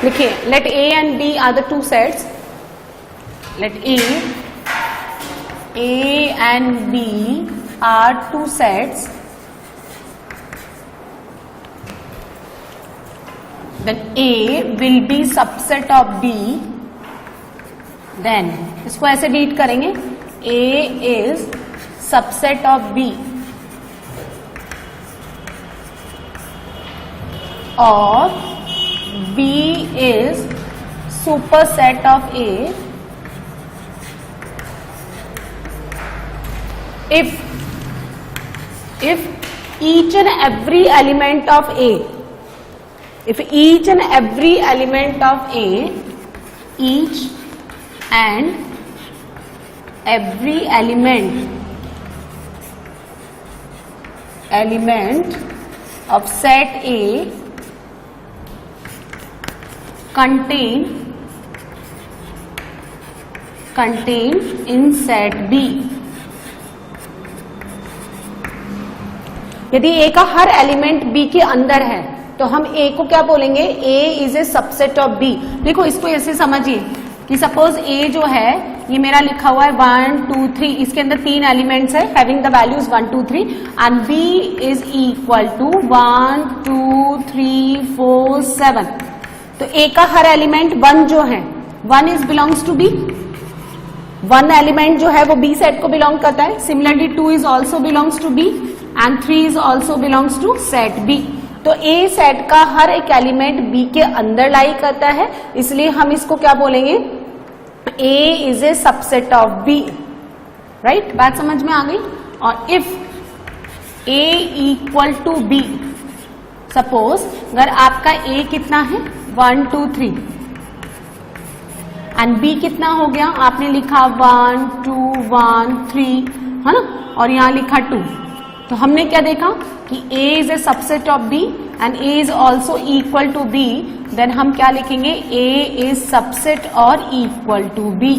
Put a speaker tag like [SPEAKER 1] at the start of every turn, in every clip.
[SPEAKER 1] लिखिए, let A and B are the two sets. Let A and B are two sets. Then A will be subset of B. Then इसको ऐसे read करेंगे, A is subset of B और B is superset of A if each and every element of A, if each and every element of A, each and every element of set A contain in set B. यदि A का हर element B के अंदर है तो हम A को क्या बोलेंगे? A is a subset of B. देखो इसको ऐसे समझिए कि सपोज A जो है ये मेरा लिखा हुआ है 1 2 3, इसके अंदर 3 एलिमेंट्स है having the values 1 2 3 and B is equal to 1 2 3 4 7. तो A का हर एलिमेंट 1 जो है 1 is belongs to B. 1 element जो है वो B सेट को बिलोंग करता है. Similarly 2 is also belongs to B and 3 is also belongs to set B. तो A सेट का हर एक एलिमेंट B के अंदर लाई करता है, इसलिए हम इसको क्या बोलेंगे? A is a subset of B. Right, बात समझ में आ गई. और if A equal to B, suppose अगर आपका A कितना है 1 2 3 एंड B कितना हो गया? आपने लिखा 1 2 1 3 है ना, और यहां लिखा 2. तो हमने क्या देखा कि A is a subset of B and A is also equal to B. Then हम क्या लिखेंगे? A इज सबसेट और equal to B.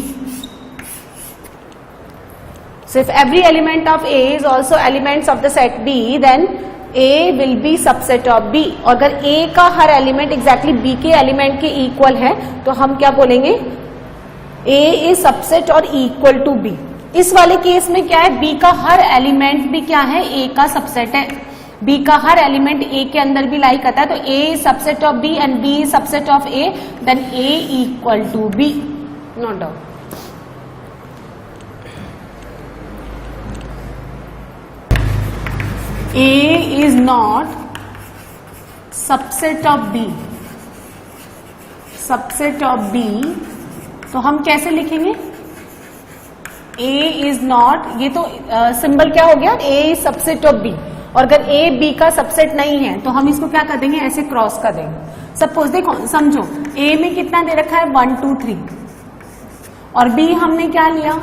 [SPEAKER 1] So if every element of A is also elements of the set B, then A will be subset of B. और अगर A का हर element exactly B के element के equal है तो हम क्या बोलेंगे? A is सबसेट और इक्वल टू B. इस वाले केस में क्या है? B का हर एलिमेंट भी क्या है? A का सबसेट है. B का हर एलिमेंट A के अंदर भी लाई करता है, तो A is subset of B and B is subset of A, then A equal to B. Note down. A is not subset of B. Subset of B तो हम कैसे लिखेंगे? A is not, ये तो सिंबल क्या हो गया? A is subset of B. और अगर A B का सबसेट नहीं है तो हम इसको क्या कर देंगे? ऐसे क्रॉस कर देंगे. सपोज देखो, समझो A में कितना दे रखा है 1 2 3 और B हमने क्या लिया?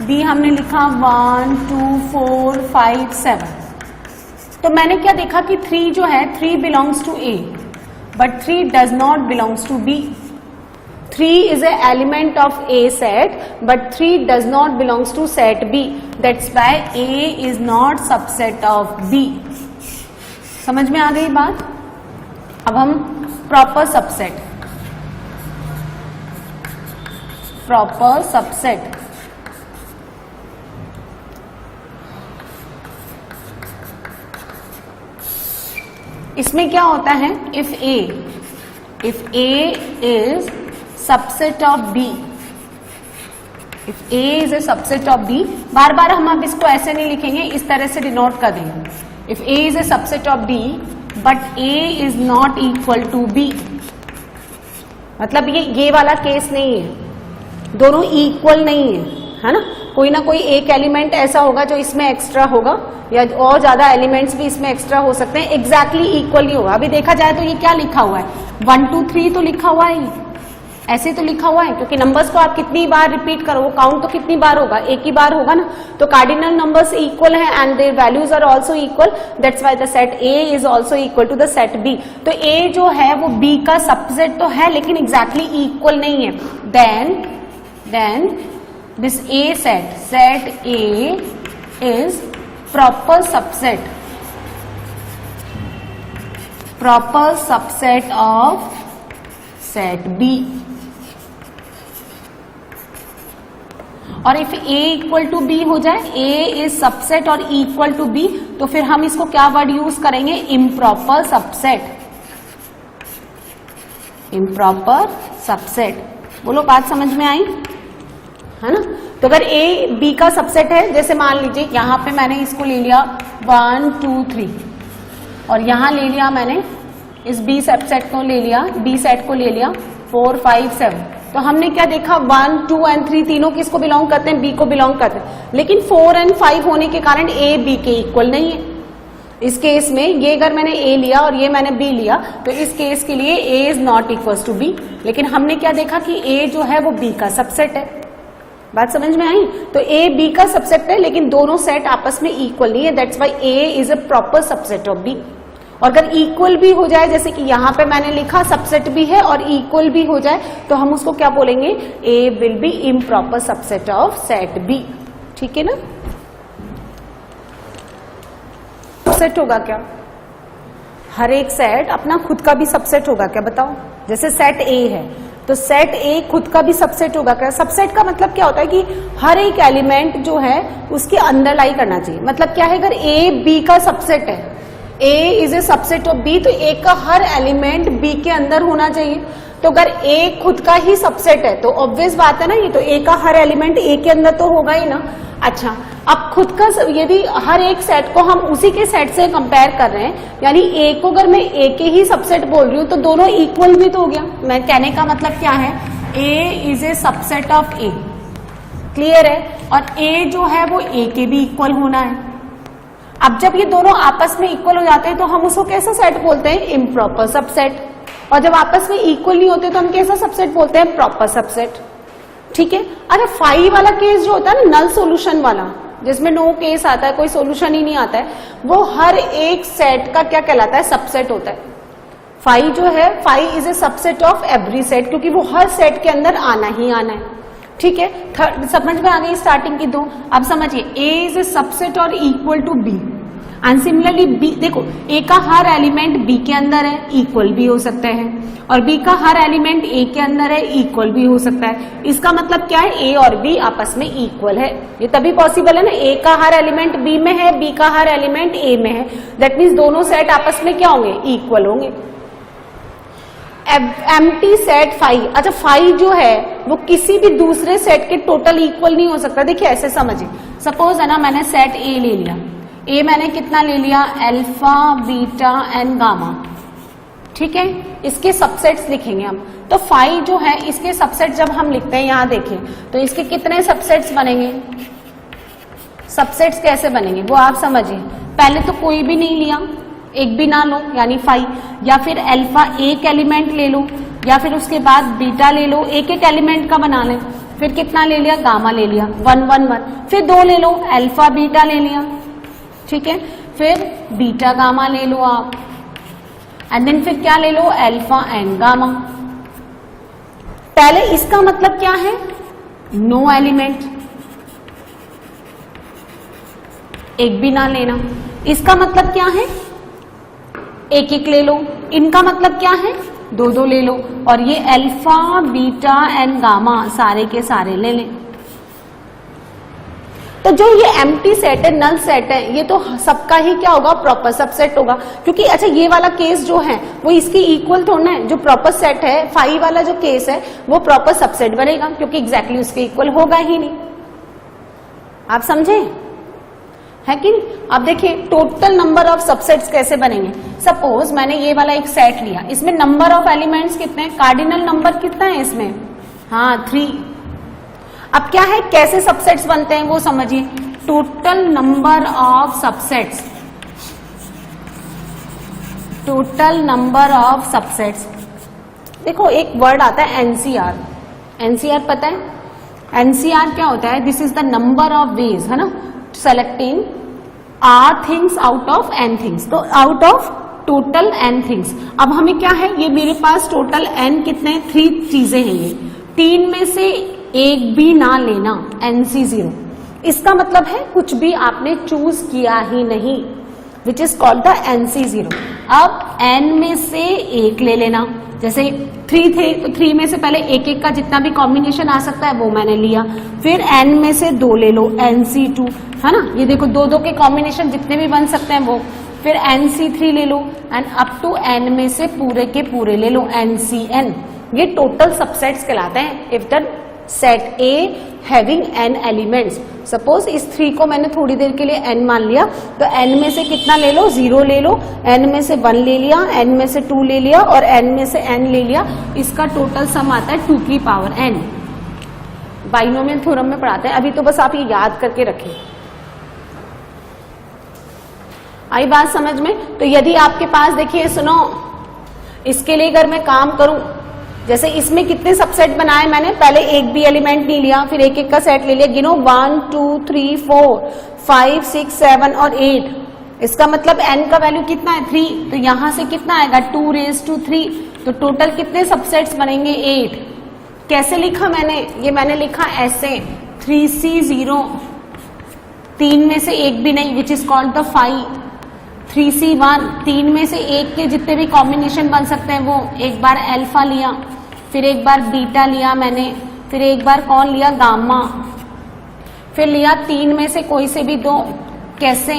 [SPEAKER 1] B हमने लिखा 1 2 4 5 7. तो मैंने क्या देखा कि 3 जो है 3 belongs to A but 3 does not belongs to B. 3 is a element of A set but 3 does not belongs to set B. That's why A is not subset of B. समझ में आ गई बात? अब हम प्रॉपर सबसेट. प्रॉपर सबसेट इसमें क्या होता है? If A is subset of B, if A is a subset of B, बार बार हम अब इसको ऐसे नहीं लिखेंगे, इस तरह से डिनोट कर देंगे. If A is a subset of B but A is not equal to B, मतलब ये वाला केस नहीं है, दोनों इक्वल नहीं है ना. कोई ना कोई एक एलिमेंट ऐसा होगा जो इसमें एक्स्ट्रा होगा या और ज्यादा एलिमेंट्स भी इसमें एक्स्ट्रा हो सकते हैं. एग्जैक्टली इक्वल ही होगा. अभी देखा जाए तो ये क्या लिखा हुआ है? 1 2 3 तो लिखा हुआ है, ऐसे तो लिखा हुआ है, क्योंकि नंबर्स को आप कितनी बार रिपीट करो वो काउंट तो कितनी बार होगा? एक ही बार होगा ना. तो कार्डिनल नंबर्स इक्वल है and their values are also equal. That's why the set A is also equal to the set B. तो A जो है वो B का सबसेट तो है लेकिन एग्जैक्टली इक्वल नहीं है. Then this A set A is proper subset. Proper subset of set B. और if A equal to B हो जाए, A इज सबसेट और इक्वल टू बी, तो फिर हम इसको क्या वर्ड यूज करेंगे? Improper subset. Improper subset. बोलो बात समझ में आई है ना? तो अगर A B का सबसेट है, जैसे मान लीजिए यहां पे मैंने इसको ले लिया 1 2 3 और यहां ले लिया मैंने इस B सबसेट को ले लिया, B सेट को ले लिया 4 5 7, तो हमने क्या देखा 1 2 एंड 3 तीनों किसको बिलोंग करते हैं? B को बिलोंग करते हैं। लेकिन 4 एंड 5 होने के कारण A B के इक्वल नहीं है। इस केस में ये अगर मैंने A लिया और ये मैंने B लिया, तो इस केस के लिए A is not equal to B। लेकिन हमने क्या देखा कि A जो है वो B का सबसेट है। बात समझ में आई? तो A B का सबसेट है, लेकिन दोनों सेट आपस में इक्वल नहीं है। That's why A is a proper subset of B। और अगर इक्वल भी हो जाए, जैसे कि यहां पे मैंने लिखा सबसेट भी है और इक्वल भी हो जाए, तो हम उसको क्या बोलेंगे? A will be improper subset of set B। ठीक है ना? सबसेट होगा क्या? हर एक सेट अपना खुद का भी सबसेट होगा क्या? बताओ। जैसे सेट A है, तो सेट A खुद का भी सबसेट होगा क्या? सबसेट का मतलब क्या होता है कि हर एक एलिमेंट जो है उसके अंदर लाई करना चाहिए। मतलब क्या है? अगर A B का सबसेट है, A is a subset of B, तो A का हर एलिमेंट B के अंदर होना चाहिए। तो अगर A खुद का ही सबसेट है, तो ऑब्वियस बात है ना, ये तो A का हर एलिमेंट A के अंदर तो होगा ही ना। अच्छा, अब खुद का यदि हर एक सेट को हम उसी के सेट से कंपेयर कर रहे हैं, यानी A को अगर मैं A के ही सबसेट बोल रही हूं, तो दोनों इक्वल भी तो हो गया। मैं कहने का मतलब क्या है? A is a subset of A। Clear है? और A जो है वो A के भी इक्वल होना है। अब जब ये दोनों आपस में इक्वल हो जाते हैं, तो हम उसको कैसा सेट बोलते हैं? Improper subset. और जब आपस में इक्वल नहीं होते, तो हम कैसा सबसेट बोलते हैं? Proper subset. ठीक है? अरे फाई वाला केस जो होता है ना, नल सॉल्यूशन वाला, जिसमें नो केस आता है, कोई सॉल्यूशन ही नहीं आता है, वो हर एक सेट का क्या कहलाता है? सबसेट होता है। फाई जो है, phi is a subset of every set, क्योंकि वो हर सेट के अंदर आना ही आना है। ठीक है? समझ में आ गई स्टार्टिंग की दो। अब समझिए, A इज ए सबसेट और equal to B, and similarly B, देखो A का हर एलिमेंट B के अंदर है, इक्वल भी हो सकता है, और B का हर एलिमेंट A के अंदर है, इक्वल भी हो सकता है। इसका मतलब क्या है? A और B आपस में इक्वल है। ये तभी पॉसिबल है ना, A का हर एलिमेंट B में है, B का हर एलिमेंट A में है। दैट मीन्स दोनों सेट आपस में क्या होंगे? इक्वल होंगे। एम्प्टी सेट फाई, अच्छा फाई जो है वो किसी भी दूसरे सेट के टोटल इक्वल नहीं हो सकता। देखिए ऐसे समझिए, सपोज है ना, मैंने सेट A ले लिया। A मैंने कितना ले लिया? Alpha beta and gamma. ठीक है? इसके सबसेट्स लिखेंगे हम। तो फाई जो है, इसके सबसेट जब हम लिखते हैं, यहां देखिए, तो इसके कितने सबसेट्स बनेंगे? सबसेट्स कैसे बनेंगे वो आप समझिए। पहले तो कोई भी नहीं लिया, एक भी ना लो, यानी फाई, या फिर अल्फा एक एलिमेंट ले लो, या फिर उसके बाद बीटा ले लो, एक एक एलिमेंट का बना लें। फिर कितना ले लिया? गामा ले लिया, 1 1 1। फिर 2 ले लो, अल्फा बीटा ले लिया। ठीक है? फिर बीटा गामा ले लो आप, एंड देन फिर क्या ले लो? Alpha and gamma. पहले इसका मतलब क्या है? नो एलिमेंट, एक भी ना लेना। इसका मतलब क्या है? एक एक ले लो। इनका मतलब क्या है? 2 2 ले लो। और ये अल्फा बीटा एंड गामा सारे के सारे ले लें। तो जो ये एम्प्टी सेट है, नल सेट है, ये तो सबका ही क्या होगा? प्रॉपर सबसेट होगा। क्योंकि अच्छा ये वाला केस जो है वो इसकी इक्वल थोड़ा है। जो प्रॉपर सेट है, फाई वाला जो केस है, वो प्रॉपर सबसेट बनेगा, क्योंकि एग्जैक्टली उसके इक्वल होगा ही नहीं। आप समझे है कि नहीं? अब देखिए टोटल नंबर ऑफ सबसेट्स कैसे बनेंगे। सपोज मैंने ये वाला एक सेट लिया, इसमें नंबर ऑफ एलिमेंट्स कितने हैं? कार्डिनल नंबर कितना है इसमें? हाँ 3। अब क्या है, कैसे सबसेट्स बनते हैं वो समझिए। Total number of subsets, total number of subsets. देखो एक वर्ड आता है एनसीआर। एनसीआर पता है? एनसीआर क्या होता है? This is the number of ways, है ना, selecting R things out of N things. तो out of total N things. अब हमें क्या है, ये मेरे पास टोटल एन कितने? 3 चीजें हैं। ये 3 में से एक भी ना लेना, NC0। इसका मतलब है कुछ भी आपने चूज किया ही नहीं। Which is called the NC0। अब n में से एक ले लेना, जैसे 3 थे तो 3 में से पहले एक एक का जितना भी कॉम्बिनेशन आ सकता है वो मैंने लिया, फिर n में से 2 ले लो, NC2, है ना, ये देखो 2 के कॉम्बिनेशन जितने भी बन सकते हैं वो, फिर NC3 ले लो एंड अप टू n में से पूरे के पूरे ले लो, NCN। ये टोटल सबसेट्स कहलाते हैं if the set A having n elements. Suppose इस 3 को मैंने थोड़ी देर के लिए n मान लिया, तो n में से कितना ले लो, 0 ले लो, n में से 1 ले लिया, n में से 2 ले लिया और n में से n ले लिया, इसका टोटल सम आता है 2 की पावर n। बाइनोमियल थ्योरम में पढ़ाते हैं, अभी तो बस आप ये याद करके रखें। आई बात समझ में? तो यदि आपके पास, देखिए सुनो, इसके लिए अगर मैं काम करूं, जैसे इसमें कितने सबसेट बनाए मैंने, पहले एक भी एलिमेंट नहीं लिया, फिर एक एक का सेट ले लिया, गिनो 1 2 3 4 5 6 7 और 8। इसका मतलब n का वैल्यू कितना है, 3, तो यहां से कितना आएगा 2 रेज़ टू 3, तो टोटल कितने सबसेट्स बनेंगे, 8। कैसे लिखा मैंने, ये मैंने लिखा ऐसे 3C0, 3 में से एक भी नहीं, which is called the 5, 3C1, 3 में से एक के जितने भी कॉम्बिनेशन बन सकते हैं वो, एक बार अल्फा लिया, फिर एक बार बीटा लिया मैंने, फिर एक बार कौन लिया, गामा, फिर लिया 3 में से कोई से भी 2, कैसे,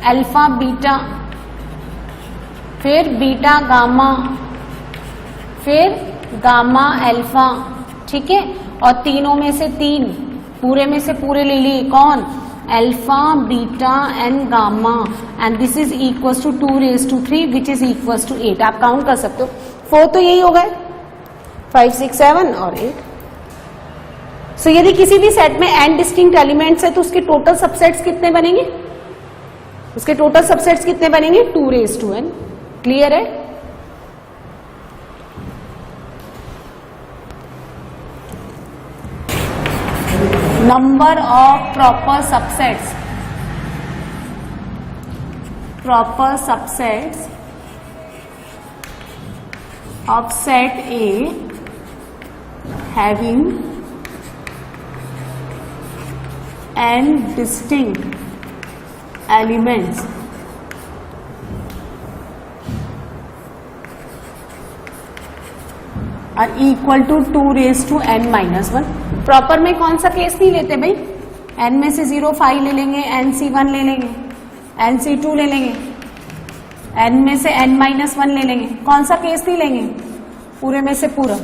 [SPEAKER 1] अल्फा बीटा, फिर बीटा गामा, फिर गामा अल्फा, ठीक है, और तीनों में से 3, पूरे में से पूरे ले लिए, कौन, alpha beta and gamma, and this is equals to 2 raise to 3 which is equals to 8। आप काउंट कर सकते हो, 4 तो यही हो गए, 5 6 7 और 8। सो यदि किसी भी सेट में n डिस्टिंक्ट एलिमेंट्स है तो उसके टोटल सबसेट्स कितने बनेंगे, उसके टोटल सबसेट्स कितने बनेंगे, 2 रेज़ टू n। क्लियर है? Number of proper subsets of set A having n distinct elements are equal to 2 raised to n minus 1। Proper में कौन सा केस नहीं लेते भाई, n में से 0 5 ले लेंगे, NC1 ले लेंगे, NC2 ले लेंगे, n में से n minus 1 ले लेंगे, कौन सा केस नहीं लेंगे, पूरे में से पूरा।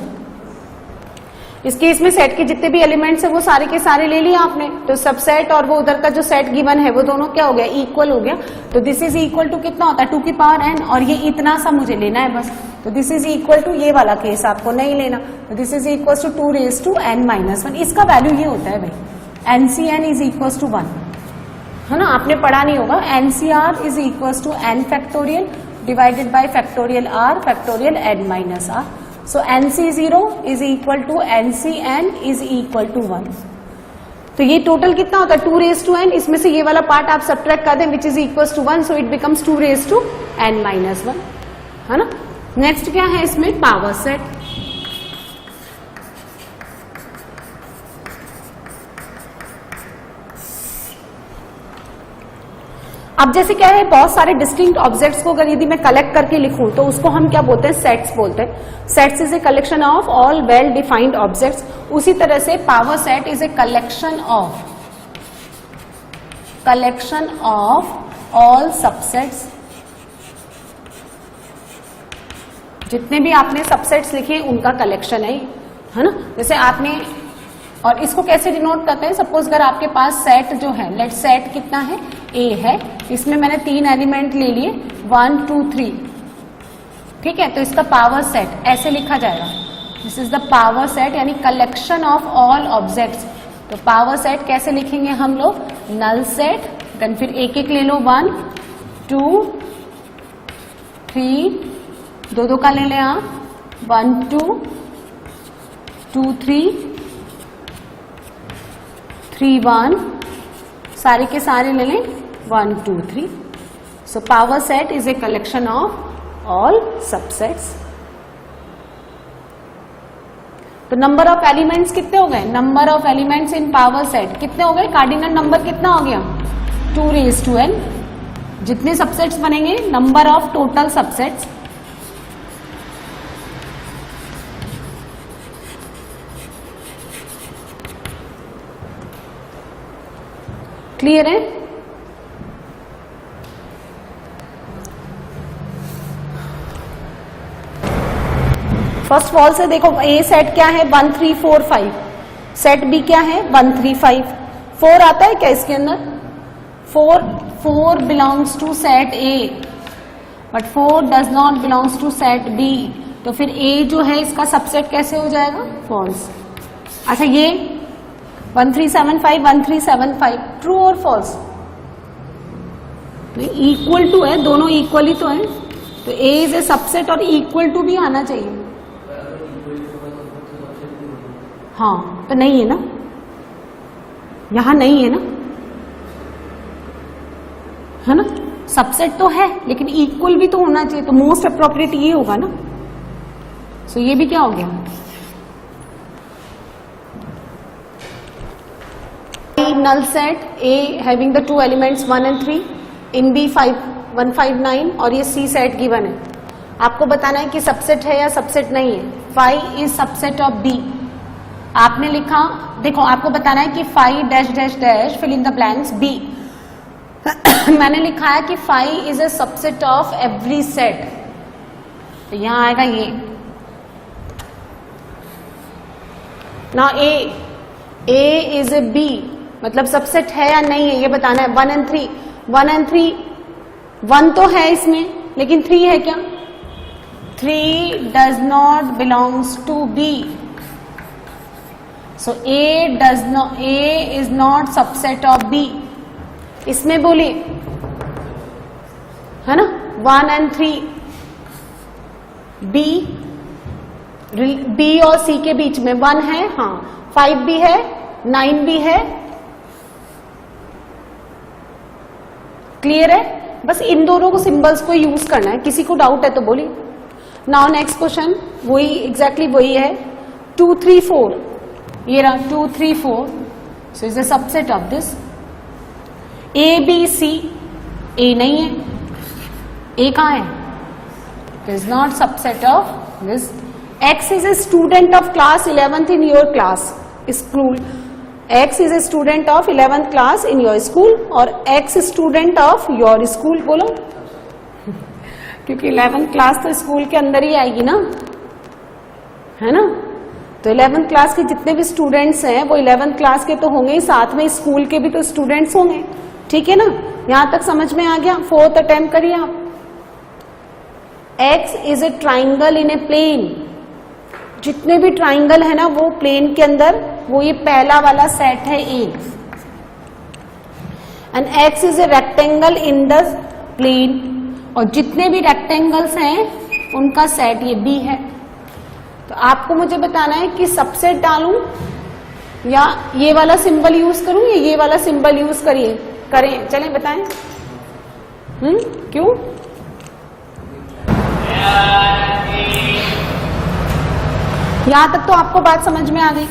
[SPEAKER 1] इस केस में सेट के जितने भी एलिमेंट्स है वो सारे के सारे ले लिए आपने, तो सबसेट और वो उधर का जो सेट गिवन है वो दोनों क्या हो गया, इक्वल हो गया। तो दिस इज इक्वल टू कितना होता है, 2 की पावर n, और ये इतना सा मुझे लेना है बस, तो दिस इज इक्वल टू, ये वाला केस आपको नहीं लेना, तो this is equal to 2 raise to n minus 1। इसका वैल्यू ये होता है भाई, NCN इज इक्वल टू 1, है ना, आपने पढ़ा नहीं होगा, NCR is equal to n factorial divided by factorial r factorial n minus r। So NC0 is equal to NCN is equal to 1। तो ये टोटल कितना होता है, 2 रेज़ टू n, इसमें से ये वाला पार्ट आप सब्ट्रैक्ट कर दें which is equal to 1, so it becomes 2 raise to n minus 1, है ना। नेक्स्ट क्या है इसमें, पावर सेट। अब जैसे क्या है, बहुत सारे डिस्टिंक्ट ऑब्जेक्ट्स को अगर यदि मैं कलेक्ट करके लिखूं तो उसको हम क्या बोलते हैं, सेट्स बोलते हैं। Sets is a collection of all well defined objects. उसी तरह से power set is a collection of all subsets. जितने भी आपने सबसेट्स लिखे उनका कलेक्शन है ना। जैसे आपने, और इसको कैसे डिनोट करते हैं, सपोज अगर आपके पास सेट जो है, लेट सेट कितना है, ए है, इसमें मैंने 3 एलिमेंट ले लिए 1 2 3, ठीक है, तो इसका पावर सेट ऐसे लिखा जाएगा, this is the power set, यानी कलेक्शन ऑफ ऑल ऑब्जेक्ट्स। तो पावर सेट कैसे लिखेंगे हम लोग, नल सेट, देन फिर एक एक ले लो, 1 2 3, 2 का ले लें आप, 1 2 2 3 3 1, सारे के सारे ले लें 1 2 3। So power set is a collection of all subsets. तो नंबर ऑफ एलिमेंट्स कितने हो गए, number of elements in power set कितने हो गए, कार्डिनल नंबर कितना हो गया, 2 रेज़ टू n, जितने सबसेट्स बनेंगे, number of total subsets, clear है? फर्स्ट ऑफ ऑल से देखो, ए सेट क्या है 1 3 4 5, सेट बी क्या है 1 3 5, 4 आता है क्या इसके अंदर? 4 belongs to set A, but 4 does not belongs to set B, तो फिर ए जो है इसका सबसेट कैसे हो जाएगा? फॉल्स। अच्छा, ये 1 3 7 5 1 3 7 5 ट्रू और फॉल्स? इक्वल टू है, दोनों इक्वल ही तो है, तो ए इज ए सबसेट और इक्वल टू भी आना चाहिए। हाँ, तो नहीं है ना, यहां नहीं है ना, है ना? सबसेट तो है लेकिन इक्वल भी तो होना चाहिए, तो मोस्ट अप्रोप्रिएट ये होगा ना। सो ये भी क्या हो गया? null set A having the two elements 1 and 3, in B 1 5 9 और ये C set given है। आपको बताना है कि सबसेट है या सबसेट नहीं है। Five is subset of B। आपने लिखा, देखो आपको बताना है कि five dash dash dash fill in the blanks B। मैंने लिखा है कि five is a subset of every set, तो यहां आएगा ये। ना A इज ए B, मतलब सबसेट है या नहीं है ये बताना है। 1 and 3, 1 and 3, 1 तो है इसमें लेकिन 3 है क्या? 3 does not belongs to B, so A is not subset of B। इसमें बोलिए, है ना? 1 and 3 B और C के बीच में 1 है, हाँ 5 भी है, 9 भी है, क्लियर है? बस इन दोनों को सिंबल्स को यूज करना है। किसी को डाउट है तो बोलिए। नाउ नेक्स्ट क्वेश्चन वही एग्जैक्टली वही है। 2 3 4, ये रहा 2 3 4, so is a subset of this. A B C, A नहीं है, A कहाँ है? It is not subset of this. X is a student of class 11th in your class school। X is a student of 11th class in your school और X student of your school बोलो, क्योंकि 11th class तो school के अंदर ही आएगी ना, है ना? तो 11th क्लास के जितने भी स्टूडेंट्स हैं वो 11th क्लास के तो होंगे ही, साथ में स्कूल के भी तो स्टूडेंट्स होंगे, ठीक है ना? यहां तक समझ में आ गया? 4th अटेम्प्ट करिए आप। X is a triangle in a plane। जितने भी ट्राइंगल है ना वो प्लेन के अंदर, वो ये पहला वाला सेट है A। And X is a rectangle in the plane, और जितने भी रेक्टेंगल्स हैं उनका सेट ये B है। तो आपको मुझे बताना है कि सबसेट डालूं या ये वाला सिंबल यूज करूं या ये वाला सिंबल यूज करें, चलें बताएं। क्यों? यहां तक तो आपको बात समझ में आ गई।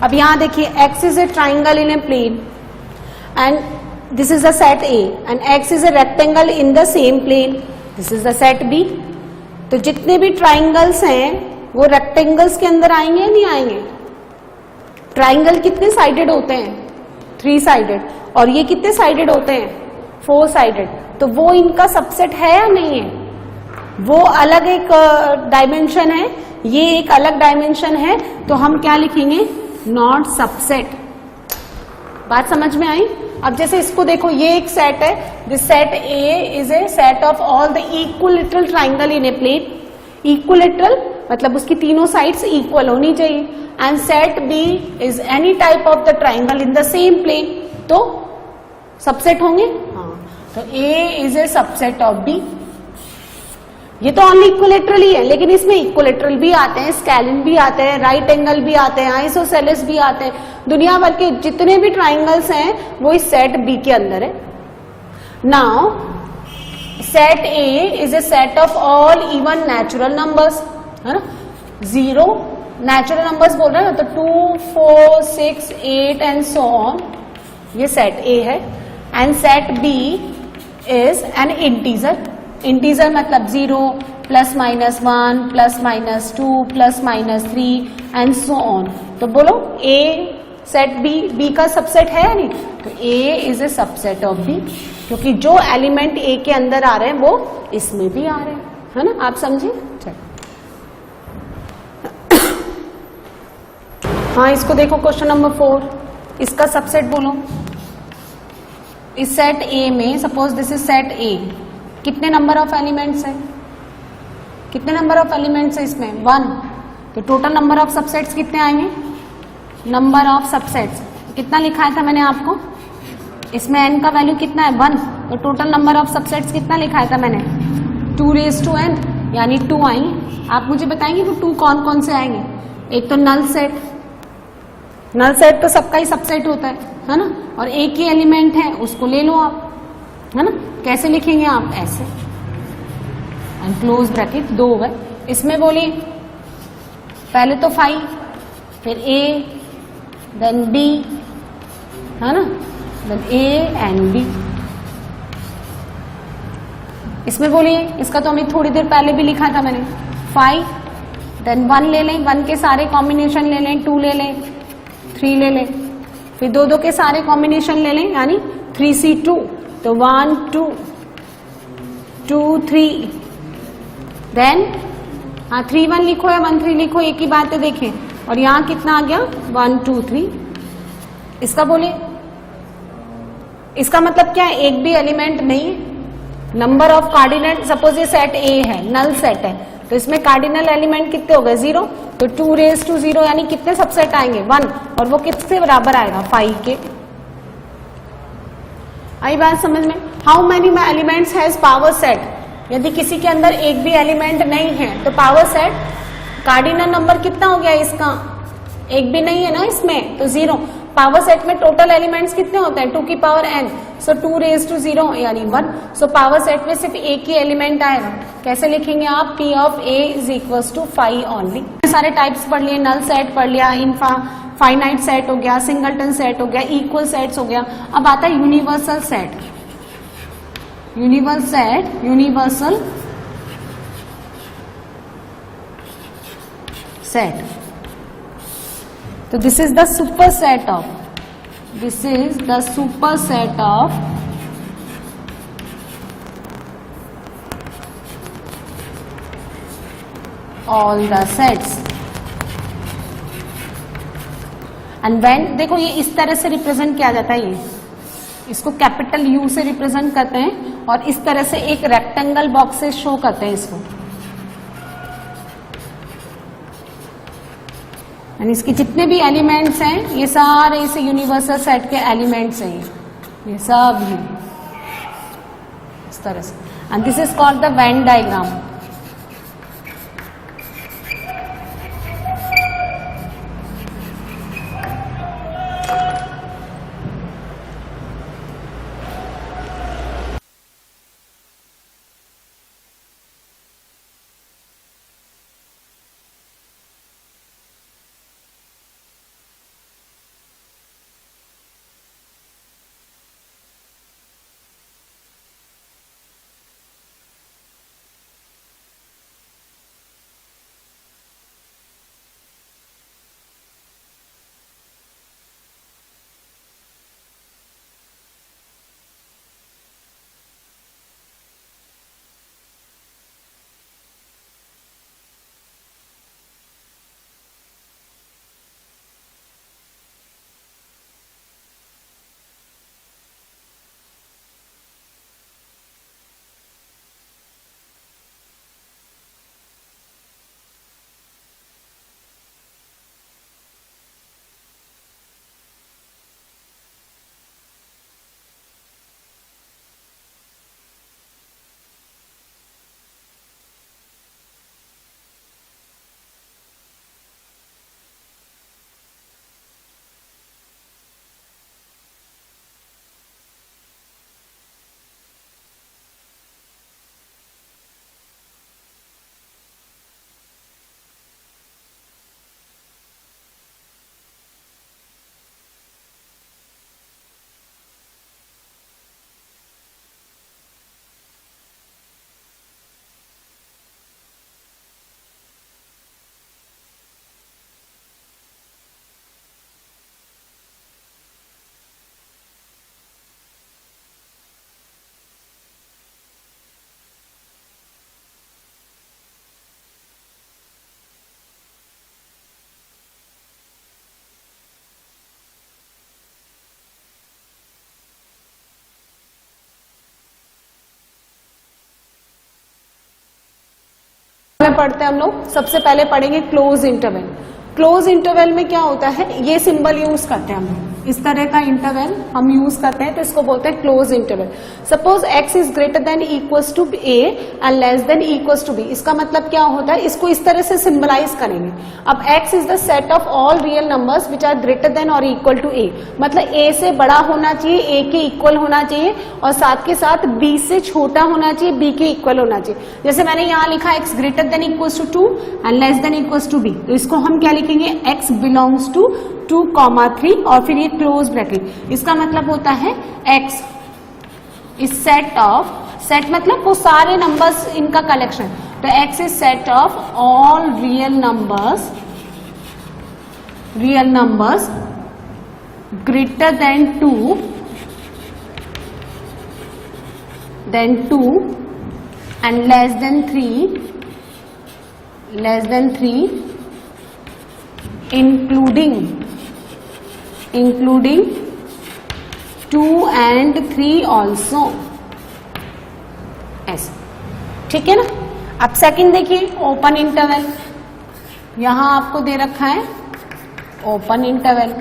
[SPEAKER 1] अब यहां देखिए, X is a triangle in a plane and this is the set A and X is a rectangle in the same plane, this is the set B। तो जितने भी ट्राइंगल्स हैं वो रेक्टेंगल्स के अंदर आएंगे या नहीं आएंगे? ट्राइंगल कितने साइडेड होते हैं? 3 साइडेड, और ये कितने साइडेड होते हैं? 4 साइडेड। तो वो इनका सबसेट है या नहीं है? वो अलग एक डायमेंशन है, ये एक अलग डायमेंशन है, तो हम क्या लिखेंगे? Not subset. बात समझ में आई? अब जैसे इसको देखो, ये एक सेट है, this set A is a set of all the equilateral triangle in a plane. Equilateral मतलब उसकी तीनों साइड्स इक्वल होनी चाहिए। And set B is any type of the triangle in the same plane, तो subset होंगे। हाँ, तो A is a subset of B। ये तो ओनली इक्विलेटरल ही है, लेकिन इसमें इक्विलेटरल भी आते हैं, स्केलिन भी आते हैं, राइट एंगल भी आते हैं, आइसोसेलेस भी आते हैं। दुनिया भर के जितने भी ट्राइंगल्स हैं वो इस सेट B के अंदर है। Now set A is a set of all even natural numbers, है ना? 0 नेचुरल नंबर्स बोल रहे हैं ना, तो 2 4 6 8 एंड सो ऑन, ये सेट A है। And set B is an integer. Integer मतलब 0 plus minus 1 plus minus 2 plus minus 3 and so on. तो बोलो ए सेट बी का सबसेट है या नहीं? तो A is a subset of B, क्योंकि जो एलिमेंट ए के अंदर आ रहे हैं वो इसमें भी आ रहे हैं, है ना. आप समझे? चलो हाँ, इसको देखो क्वेश्चन नंबर 4. इसका सबसेट बोलो. इस सेट ए में, सपोज दिस इज सेट ए, कितने नंबर ऑफ एलिमेंट्स है? कितने नंबर ऑफ एलिमेंट्स है इसमें? 1. तो टोटल नंबर ऑफ सबसेट्स कितने आएंगे? नंबर ऑफ सबसेट्स कितना लिखा था मैंने आपको? इसमें n का वैल्यू कितना है? 1. तो टोटल नंबर ऑफ सबसेट्स कितना लिखा था मैंने? 2 रेज टू n, यानी 2 आएंगे. आप मुझे बताएंगे वो 2 कौन कौन से आएंगे? एक तो नल सेट. नल सेट तो सबका ही सबसेट होता है ना. और एक ही एलिमेंट है, उसको ले लो आप, है ना. कैसे लिखेंगे आप? ऐसे, एंड क्लोज ब्रैकेट 2 है. इसमें बोलिए पहले तो 5, फिर a, देन b, है ना, देन a एंड b. इसमें बोलिए, इसका तो हमें थोड़ी देर पहले भी लिखा था मैंने. 5, देन 1 ले लें, 1 के सारे कॉम्बिनेशन ले लें, 2 ले लें, 3 ले लें, फिर 2 के सारे कॉम्बिनेशन ले लें, यानी 3c2. तो 1 2 2 3, देन हाँ 3 1 लिखो या 1 3 लिखो, एक ही बात है. देखें, और यहाँ कितना आ गया? 1 2 3. इसका बोलिए, इसका मतलब क्या है? एक भी एलिमेंट नहीं है. नंबर ऑफ कार्डिनल, सपोज ये सेट ए है, नल सेट है, तो इसमें कार्डिनल एलिमेंट कितने हो गए? 0. तो 2 रेज टू 0, यानी कितने सबसेट आएंगे? 1. और वो किसके बराबर आएगा? 5 के. आई बात समझ में? How many elements has power set? यदि किसी के अंदर एक भी एलिमेंट नहीं है तो पावर सेट कार्डिनल नंबर कितना हो गया इसका? एक भी नहीं है ना इसमें, तो 0. पावर सेट में टोटल एलिमेंट्स कितने होते हैं? 2 की power n. So 2 raise to 0 यानी 1. सो पावर सेट में सिर्फ एक ही एलिमेंट आएगा. कैसे लिखेंगे आप? P of A is equals to 5 only. सारे टाइप्स पढ़ लिए, नल सेट पढ़ लिया, फाइनाइट सेट हो गया, सिंगलटन सेट हो गया, इक्वल सेट्स हो गया. अब आता है यूनिवर्सल सेट. Universal set. तो this is the superset of, this is the superset of all the sets. And when, देखो ये इस तरह से रिप्रेजेंट किया जाता है. ये इसको कैपिटल U से रिप्रेजेंट करते हैं और इस तरह से एक रेक्टेंगल बॉक्स से शो करते हैं इसको. यानी इसके जितने भी एलिमेंट्स हैं ये सारे इसे यूनिवर्सल सेट के एलिमेंट्स हैं, ये सब ही इस तरह से. And this is called the Venn diagram. में पढ़ते हैं हम लोग। सबसे पहले पढ़ेंगे क्लोज इंटरवल। क्लोज इंटरवल में क्या होता है, ये सिंबल यूज करते हैं हम लोग, इस तरह का इंटरवल हम यूज करते हैं, तो इसको बोलते हैं close interval. Suppose x is greater than equals to a and less than equals to b। इसका मतलब क्या होता है, इसको इस तरह से सिंबलाइज करेंगे। अब x is the set of all real numbers which are greater than और इक्वल टू a, मतलब a से बड़ा होना चाहिए, a के इक्वल होना चाहिए, और साथ के साथ b से छोटा होना चाहिए, b के इक्वल होना चाहिए। जैसे मैंने यहाँ लिखा x greater than equals to 2 and less than equals to b, तो इसको हम क्या लिखेंगे, x बिलोंग्स टू 2,3 और फिर ये क्लोज ब्रैकेट। इसका मतलब होता है x is set of, set मतलब वो सारे नंबर्स इनका कलेक्शन, तो x is set of all real numbers greater than 2 and less than 3 including 2 and 3 also, ऐसे, ठीक है ना। अब सेकंड देखिए, ओपन इंटरवल। यहां आपको दे रखा है ओपन इंटरवल।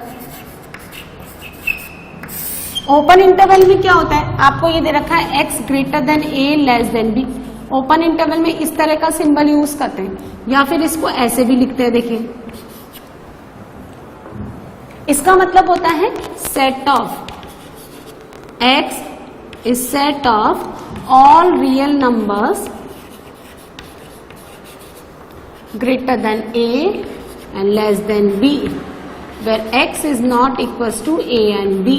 [SPEAKER 1] ओपन इंटरवल में क्या होता है, आपको ये दे रखा है x greater than a less than b। Open interval में इस तरह का सिंबल यूज करते हैं, या फिर इसको ऐसे भी लिखते हैं, देखिए। इसका मतलब होता है set of x is set of all real numbers greater than a and less than b, where x is not equals to a and b।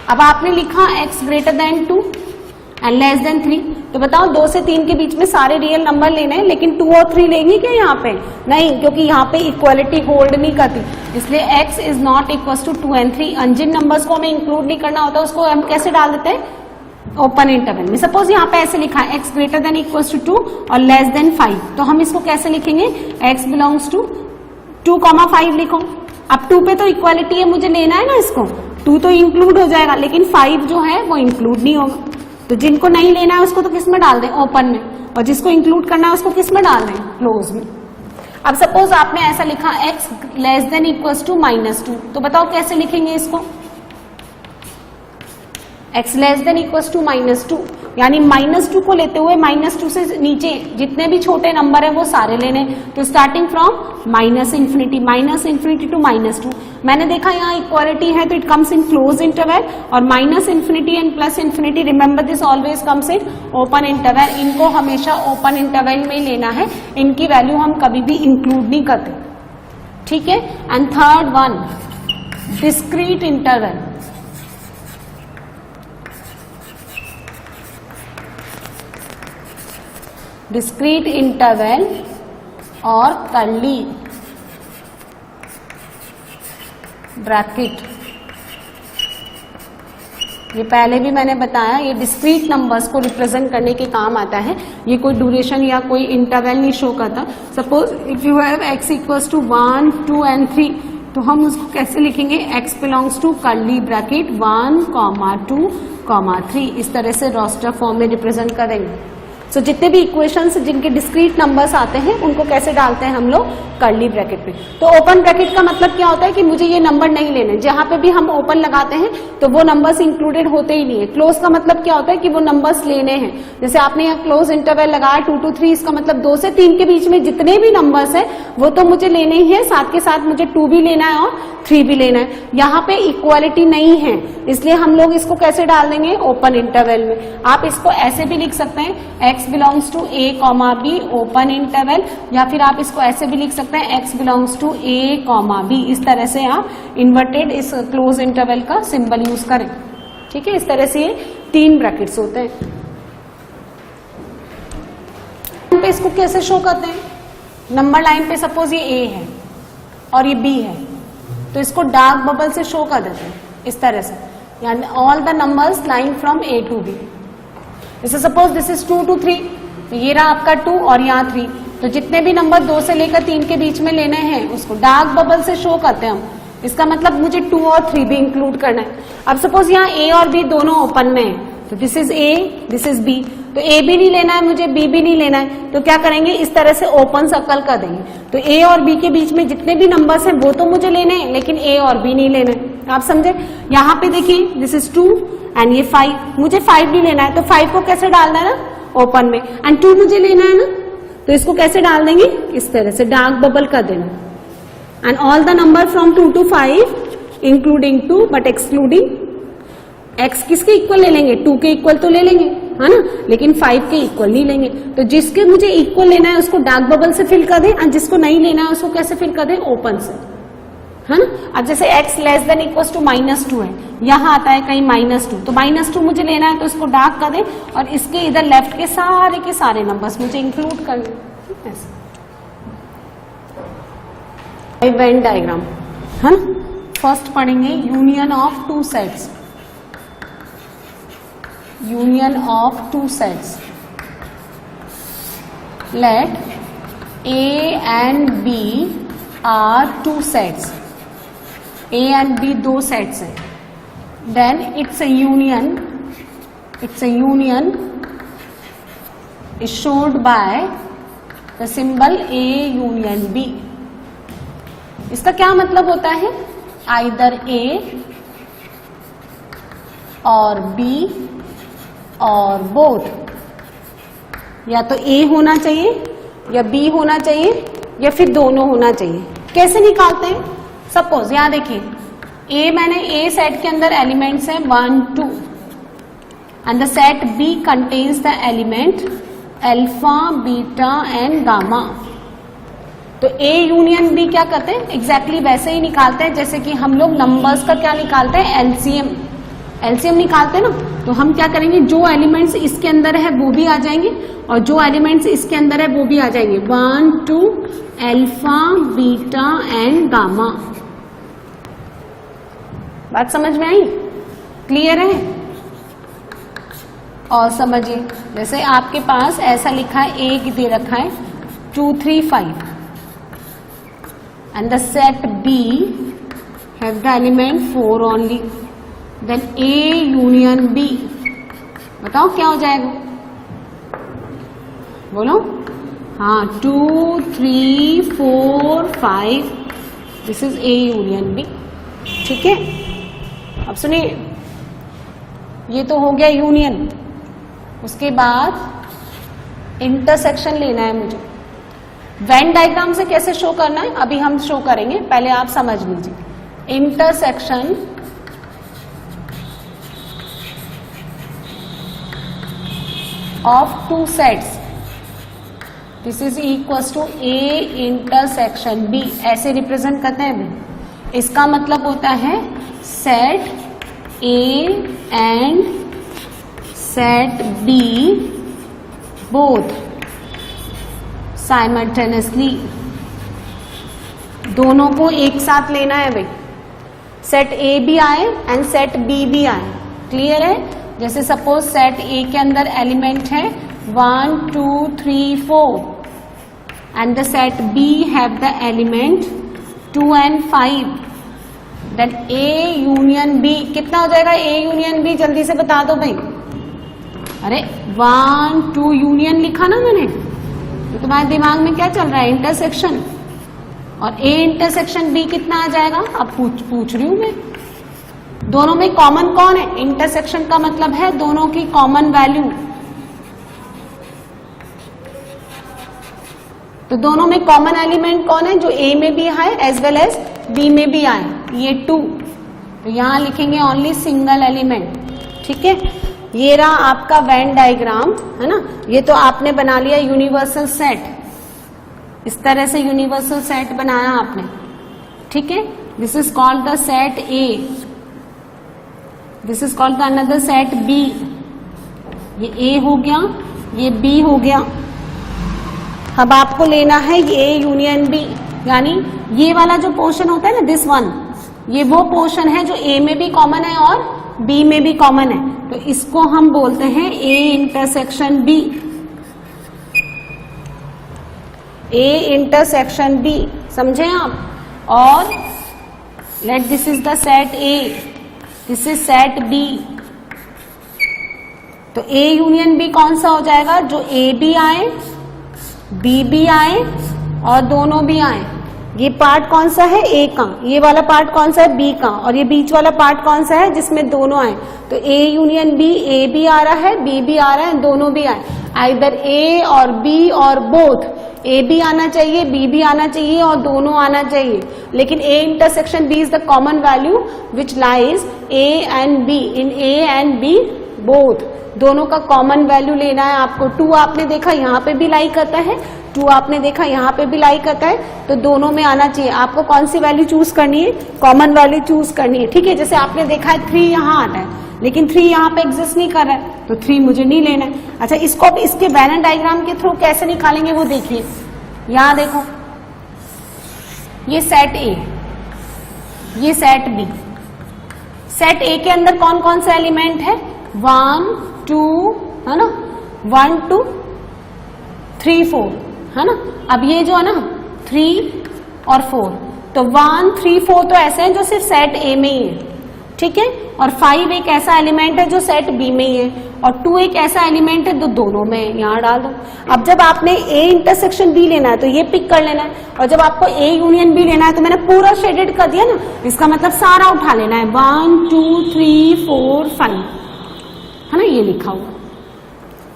[SPEAKER 1] अब आपने लिखा x greater than 2 and less than 3, तो बताओ 2 से 3 के बीच में सारे real number लेने हैं, लेकिन 2 और 3 लेंगे क्या यहाँ पे? नहीं, क्योंकि यहाँ पे इक्वालिटी होल्ड नहीं करती, इसलिए x is not equal to 2 and 3। और जिन नंबर्स को हमें इंक्लूड नहीं करना होता उसको हम कैसे डाल देते हैं, ओपन इंटरवल में। सपोज यहाँ पे ऐसे लिखा है x greater than equal to 2 और लेस देन 5, तो हम इसको कैसे लिखेंगे, x बिलोंग्स टू 2,5 लिखो। अब 2 पे तो इक्वालिटी है, मुझे लेना है ना इसको, 2 तो इंक्लूड हो जाएगा, लेकिन 5 जो है वो इंक्लूड नहीं होगा। तो जिनको नहीं लेना है उसको तो किस में डाल दें, ओपन में, और जिसको इंक्लूड करना है उसको किस में डाल दें, क्लोज में। अब सपोज आपने ऐसा लिखा x less than equals to -2, तो बताओ कैसे लिखेंगे इसको, x less than equals to -2, यानी -2 को लेते हुए -2 से नीचे जितने भी छोटे नंबर है वो सारे लेने, तो स्टार्टिंग फ्रॉम -∞ टू -2। मैंने देखा यहाँ इक्वालिटी है तो it comes in close interval, और -∞ and +∞, remember this always comes in open interval. इनको हमेशा ओपन इंटरवल में ही लेना है, इनकी वैल्यू हम कभी भी इंक्लूड नहीं करते, ठीक है। And third one, discrete interval. Discrete interval और कर्ली ब्रैकेट, ये पहले भी मैंने बताया, ये डिस्क्रीट नंबर्स को रिप्रेजेंट करने के काम आता है। ये कोई ड्यूरेशन या कोई इंटरवल नहीं शो करता। Suppose if you have x equals to 1, 2 and 3, तो हम उसको कैसे लिखेंगे, x belongs to curly bracket 1, 2, 3, इस तरह से रोस्टर फॉर्म में रिप्रेजेंट करेंगे। तो जितने भी इक्वेशंस जिनके डिस्क्रीट नंबर्स आते हैं उनको कैसे डालते हैं हम लोग, कर्ली ब्रैकेट में। तो ओपन ब्रैकेट का मतलब क्या होता है कि मुझे ये नंबर नहीं लेने, जहां पे भी हम ओपन लगाते हैं तो वो नंबर्स इंक्लूडेड होते ही नहीं है। क्लोज का मतलब क्या होता है कि वो नंबर्स लेने हैं, जैसे आपने यहाँ क्लोज इंटरवल लगाया 2 to 3, इसका मतलब 2 से 3 के बीच में जितने भी नंबर्स है वो तो मुझे लेने ही है, साथ के साथ मुझे 2 भी लेना है और 3 भी लेना है। यहाँ पे इक्वालिटी नहीं है, इसलिए हम लोग इसको कैसे डाल देंगे, ओपन इंटरवल में। आप इसको ऐसे भी लिख सकते हैं, x belongs to a, b, open interval, या फिर आप इसको ऐसे भी लिख सकते हैं, x belongs to a, b। इस तरह से आप इन्वर्टेड इस क्लोज इंटरवल का सिंबल यूज करें, ठीक है। इस तरह से ये 3 ब्रैकेट्स होते हैं। पे इसको कैसे शो करते हैं, नंबर लाइन पे सपोज ये a है और ये b है, तो इसको डार्क बबल से शो कर देते हैं इस तरह से, यानी all the numbers line from a to b। जैसे सपोज दिस इज 2 to 3, तो ये रहा आपका 2 और यहाँ 3, तो जितने भी नंबर 2 से लेकर 3 के बीच में लेने हैं उसको डार्क बबल से शो करते हैं हम। इसका मतलब मुझे 2 और 3 भी इंक्लूड करना है। अब सपोज यहाँ a और b दोनों ओपन में है, तो this is a, this is b, तो ए भी नहीं लेना है मुझे, बी भी नहीं लेना है, तो क्या करेंगे, इस तरह से ओपन सर्कल कर देंगे। तो ए और बी के बीच में जितने भी नंबर्स हैं वो तो मुझे लेने हैं, लेकिन ए और बी नहीं लेना है। आप समझे? यहाँ पे देखिए, दिस इज 2 एंड ये 5, मुझे 5 नहीं लेना है, तो 5 को कैसे डालना है ना, ओपन में, एंड 2 मुझे लेना है ना, तो इसको कैसे डाल देंगे, इस तरह से डार्क बबल कर देना। And all the number from 2 to 5 including 2 but excluding x किसके इक्वल ले लेंगे, 2 के इक्वल तो ले लेंगे, है ना, लेकिन 5 के इक्वल नहीं लेंगे। तो जिसके मुझे इक्वल लेना है उसको डार्क बबल से फिल कर दें, और जिसको नहीं लेना है उसको कैसे फिल कर दें, ओपन से, है ना। अब जैसे x less than equal to -2 है, यहाँ आता है कहीं -2, तो -2 मुझे लेना है तो इसको डार्क कर दें, और इसके इधर लेफ्ट के सारे नंबर्स मुझे इंक्लूड कर दें। वेन डायग्राम, है ना। फर्स्ट पढ़ेंगे union of two sets, union of two sets. Let A and B are two sets, A and B दो सेट्स हैं, then it's a union is showed by the symbol A union B। इसका क्या मतलब होता है, either A और B और both, या तो A होना चाहिए या B होना चाहिए या फिर दोनों होना चाहिए। कैसे निकालते हैं, सपोज यहां देखिए A, मैंने A सेट के अंदर एलिमेंट्स हैं 1 2 and the set B contains the element alpha beta and gamma. तो A यूनियन B क्या करते हैं, एग्जैक्टली वैसे ही निकालते हैं जैसे कि हम लोग नंबर्स का क्या निकालते हैं, एलसीएम निकालते हैं ना। तो हम क्या करेंगे, जो एलिमेंट्स इसके अंदर है वो भी आ जाएंगे और जो एलिमेंट्स इसके अंदर है वो भी आ जाएंगे, 1 2 अल्फा बीटा एंड गामा। बात समझ में आई, क्लियर है? और समझिए, जैसे आपके पास ऐसा लिखा है, एक दे रखा है 2 3 5 and the set B have the element 4 only, then A union B, बताओ क्या हो जाएगा, बोलो। हाँ, 2 3 4 5, this is A union B। ठीक है, अब सुनिए, ये तो हो गया यूनियन। उसके बाद इंटरसेक्शन लेना है मुझे। वेन डायग्राम से कैसे शो करना है अभी हम शो करेंगे, पहले आप समझ लीजिए। Intersection of two sets, this is equals to A intersection B, ऐसे रिप्रेजेंट करते हैं। इसका मतलब होता है set A and set B both simultaneously, दोनों को एक साथ लेना है भाई। सेट A भी आए एंड सेट B भी आए, क्लियर है? जैसे सपोज सेट A के अंदर एलिमेंट है 1 2 3 4 and the set B have the element 2 and 5, then A union B कितना हो जाएगा, A यूनियन B जल्दी से बता दो भाई। अरे 1 2 यूनियन लिखा ना मैंने, तो तुम्हारे दिमाग में क्या चल रहा है, इंटरसेक्शन। और A इंटरसेक्शन B कितना आ जाएगा, अब पूछ रही हूं मैं। दोनों में कॉमन कौन है, इंटरसेक्शन का मतलब है दोनों की कॉमन वैल्यू। तो दोनों में कॉमन एलिमेंट कौन है, जो A में भी आए एज वेल एज B में भी आए, ये 2। तो यहां लिखेंगे ओनली सिंगल एलिमेंट। ठीक है, ये रहा आपका वेन डायग्राम, है ना। ये तो आपने बना लिया यूनिवर्सल सेट, इस तरह से यूनिवर्सल सेट बनाया आपने। ठीक है, this is called the set A, this is called the another set B। ये A हो गया, ये B हो गया। अब आपको लेना है ये A यूनियन B, यानी ये वाला जो पोर्शन होता है ना, दिस वन, ये वो पोर्शन है जो A में भी कॉमन है और B में भी कॉमन है। तो इसको हम बोलते हैं A intersection B, A intersection B, समझे आप? और let this is the set A, this is set B, तो ए यूनियन बी कौन सा हो जाएगा? जो ए भी आए, बी भी आए और दोनों भी आए। ये पार्ट कौन सा है? ए का। ये वाला पार्ट कौन सा है? बी का। और ये बीच वाला पार्ट कौन सा है? जिसमें दोनों आए। तो ए यूनियन बी, ए भी आ रहा है, बी भी आ रहा है, दोनों भी आए। आइदर ए और बी और बोथ, ए भी आना चाहिए, बी भी आना चाहिए और दोनों आना चाहिए। लेकिन A intersection B is the common value which lies A and B, in A and B both. दोनों का कॉमन वैल्यू लेना है आपको। 2 आपने देखा यहाँ पे भी लाई करता है, 2 आपने देखा यहाँ पे भी लाई करता है, तो दोनों में आना चाहिए। आपको कौन सी वैल्यू चूज करनी है? कॉमन वैल्यू चूज करनी है। ठीक है, जैसे आपने देखा है 3 यहाँ आता है, लेकिन 3 यहाँ पे एग्जिस्ट नहीं कर रहा है, तो 3 मुझे नहीं लेना है। अच्छा, इसको अब इसके वेन डायग्राम के थ्रू कैसे निकालेंगे वो देखिए। यहाँ देखो, ये सेट ए, ये सेट बी। सेट ए के अंदर कौन कौन सा एलिमेंट है? 1 2, है ना, 1 2 3 4, है ना। अब ये जो है ना 3 और 4, तो 1 3 4 तो ऐसे हैं जो सिर्फ सेट ए में ही है, ठीक है। और 5 एक ऐसा एलिमेंट है जो सेट बी में ही है, और 2 एक ऐसा एलिमेंट है जो दोनों में है। यहाँ डाल दो। अब जब आपने ए इंटरसेक्शन बी लेना है तो ये पिक कर लेना है, और जब आपको ए यूनियन बी लेना है तो मैंने पूरा शेडेड कर दिया ना, इसका मतलब सारा उठा लेना है। 1 2 3 4 5, है ना, ये लिखा हुआ।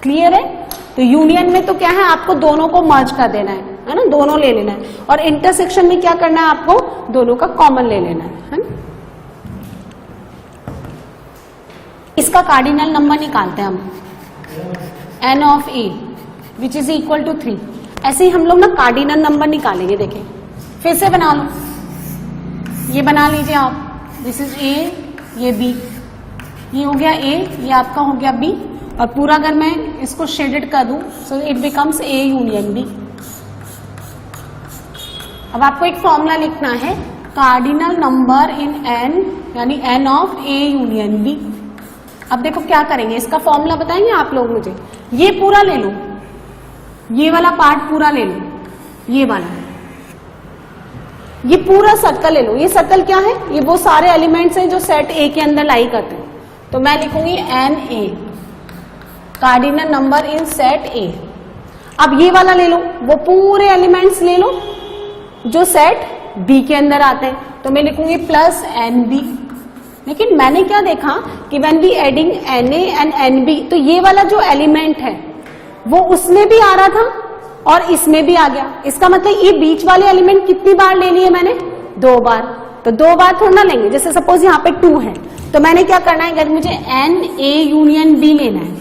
[SPEAKER 1] क्लियर है? तो यूनियन में तो क्या है, आपको दोनों को मर्ज कर देना है ना, दोनों ले लेना है। और इंटरसेक्शन में क्या करना है, आपको दोनों का कॉमन ले लेना है ना। इसका कार्डिनल नंबर निकालते हैं हम, n of a which is equal to 3। ऐसे ही हम लोग ना कार्डिनल नंबर निकालेंगे। देखें, फिर से बना लो, ये बना लीजिए आप। दिस इज a, ये b, ये हो गया a, ये आपका हो गया b। और पूरा अगर मैं इसको शेडेड कर दूं, सो it becomes a union b। अब आपको एक फॉर्मूला लिखना है, कार्डिनल नंबर इन n, यानी n of a union b। अब देखो क्या करेंगे, इसका फॉर्मूला बताएंगे आप लोग मुझे। ये पूरा ले लो, ये वाला पार्ट पूरा ले लो, ये वाला, ये पूरा सर्कल ले लो। ये सर्कल क्या है? ये वो सारे एलिमेंट्स हैं जो सेट ए के अंदर लाई करते हैं। तो मैं लिखूंगी n A, cardinal number in set A. अब ये वाला ले लो, वो पूरे एलिमेंट्स ले लो जो सेट बी के अंदर आते हैं। तो मैं लिखूंगी प्लस एन बी। लेकिन मैंने क्या देखा कि when we adding n A and n B, तो ये वाला जो एलिमेंट है वो उसमें भी आ रहा था और इसमें भी आ गया। इसका मतलब ये बीच वाले एलिमेंट कितनी बार ले लिए मैंने? 2 बार। तो 2 बार थोड़ा ना लेंगे। जैसे सपोज यहाँ पे 2 है, तो मैंने क्या करना है, अगर मुझे एन ए यूनियन बी लेना है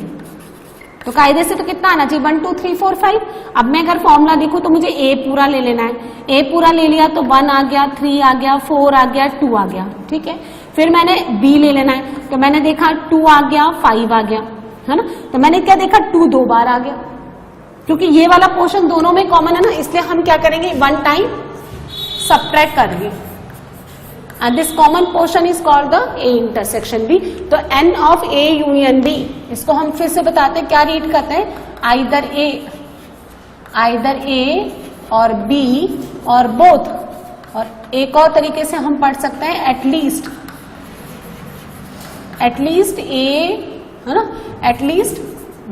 [SPEAKER 1] तो कायदे से तो कितना आना चाहिए? 1 2 3 4 5। अब मैं अगर फॉर्मूला देखूं तो मुझे ए पूरा ले लेना है। ए पूरा ले लिया तो 1 आ गया, 3 आ गया, 4 आ गया, 2 आ गया, ठीक है। फिर मैंने बी ले लेना है, तो मैंने देखा 2 आ गया, 5 आ गया, है ना। तो मैंने क्या देखा, 2 2 बार आ गया, क्योंकि ये वाला पोर्शन दोनों में कॉमन है ना, इसलिए हम क्या करेंगे, 1 टाइम सब्ट्रैक्ट करेंगे। And this common portion is called the A intersection B. तो N of A union B, इसको हम फिर से बताते हैं, क्या रीड करते हैं, either A और B और both। और एक और तरीके से हम पढ़ सकते हैं एटलीस्ट A, है ना, at least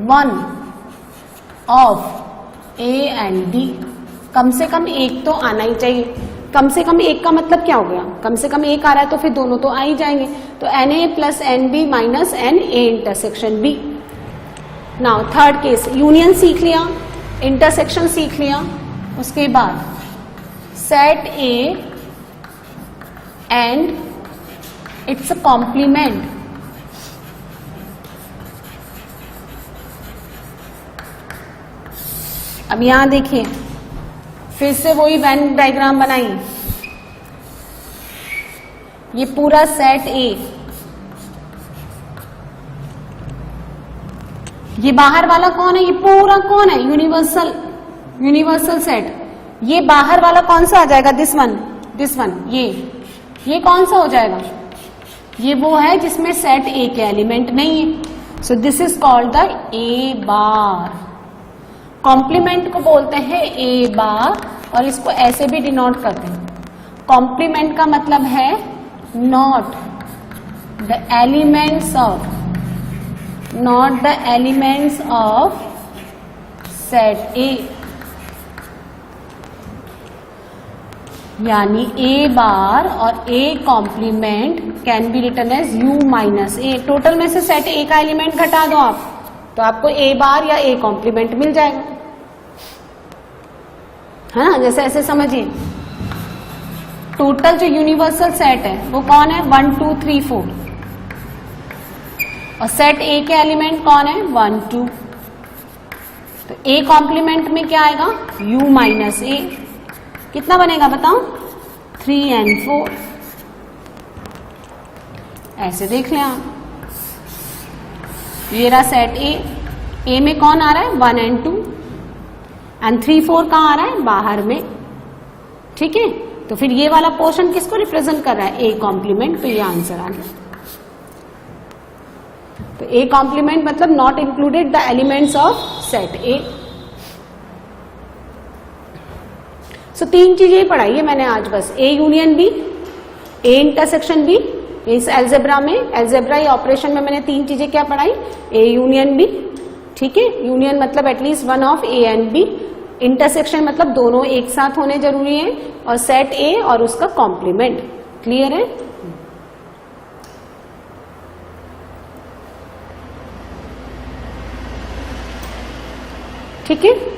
[SPEAKER 1] 1 of A and B। कम से कम एक तो आना ही चाहिए। कम से कम एक का मतलब क्या हो गया, कम से कम एक आ रहा है तो फिर दोनों तो आ ही जाएंगे। तो Na plus NB minus NA intersection B। Now third case, union सीख लिया, इंटरसेक्शन सीख लिया, उसके बाद set A and it's a compliment. अब यहां देखिए, फिर से वही वेन डायग्राम बनाई। ये पूरा सेट ए, ये बाहर वाला कौन है, ये पूरा कौन है, यूनिवर्सल सेट। ये बाहर वाला कौन सा आ जाएगा, दिस वन, ये कौन सा हो जाएगा, ये वो है जिसमें सेट ए के एलिमेंट नहीं है। So this is called the A bar. Complement को बोलते हैं ए बार, और इसको ऐसे भी डिनोट करते हैं। कॉम्प्लीमेंट का मतलब है not the elements of not the elements of set A, यानी ए बार और A complement can be written as U minus A. Total में से सेट ए का एलिमेंट घटा दो आप, तो आपको ए बार या ए कॉम्प्लीमेंट मिल जाएगा, है ना। जैसे ऐसे समझिए, टोटल जो यूनिवर्सल सेट है वो कौन है, 1 2 3 4, और सेट ए के एलिमेंट कौन है, 1 2। तो ए कॉम्प्लीमेंट में क्या आएगा, u माइनस ए। कितना बनेगा बताओ, 3 and 4। ऐसे देख लें आप, ये रहा सेट ए में कौन आ रहा है, 1 and 2, एंड 3 4 कहाँ आ रहा है, बाहर में, ठीक है। तो फिर ये वाला पोर्शन किसको रिप्रेजेंट कर रहा है, ए कॉम्प्लीमेंट। तो ये आंसर आ गया। तो ए कॉम्प्लीमेंट मतलब not included the elements of set A. So 3 चीजें ही पढ़ाई है मैंने आज बस, A union B, A intersection B. इस एल्जेब्रा में, एल्जेब्रा या ऑपरेशन में मैंने 3 चीजें क्या पढ़ाई, ए यूनियन बी, ठीक है। यूनियन मतलब at least one of A and B, intersection मतलब दोनों एक साथ होने जरूरी है, और सेट ए और उसका कॉम्प्लीमेंट। क्लियर है। ठीक है।